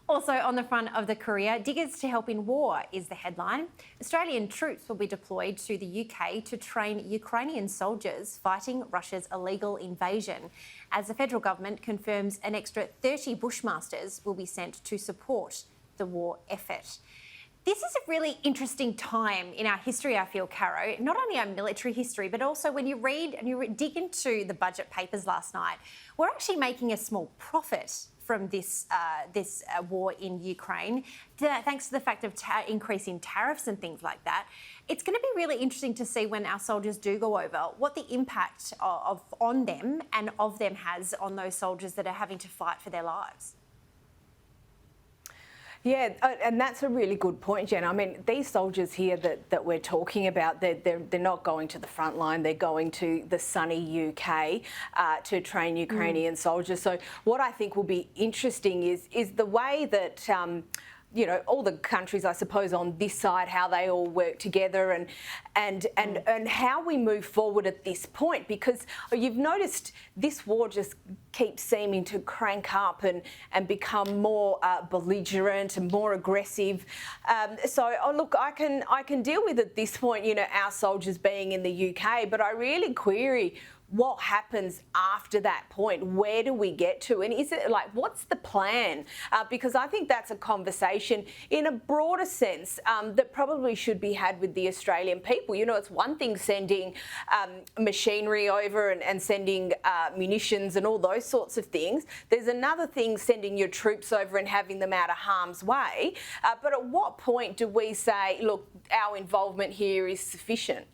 Also on the front of the Courier, diggers to help in war is the headline. Australian troops will be deployed to the UK to train Ukrainian soldiers fighting Russia's illegal invasion, as the federal government confirms an extra 30 Bushmasters will be sent to support the war effort. This is a really interesting time in our history, I feel, Caro. Not only our military history, but also when you read and you dig into the budget papers last night, we're actually making a small profit from this war in Ukraine, thanks to the fact of increasing tariffs and things like that. It's going to be really interesting to see when our soldiers do go over what the impact on them and of them has on those soldiers that are having to fight for their lives. Yeah, and that's a really good point, Jenna. I mean, these soldiers here that we're talking about, they're not going to the front line. They're going to the sunny UK to train Ukrainian soldiers. So what I think will be interesting is the way that you know, all the countries, I suppose, on this side, how they all work together and how we move forward at this point, because you've noticed this war just keeps seeming to crank up and become more belligerent and more aggressive. Look, I can deal with at this point, you know, our soldiers being in the UK, but I really query what happens after that point. Where do we get to? And is it like, what's the plan? Because I think that's a conversation in a broader sense that probably should be had with the Australian people. You know, it's one thing sending machinery over and sending munitions and all those sorts of things. There's another thing sending your troops over and having them out of harm's way. But at what point do we say, look, our involvement here is sufficient?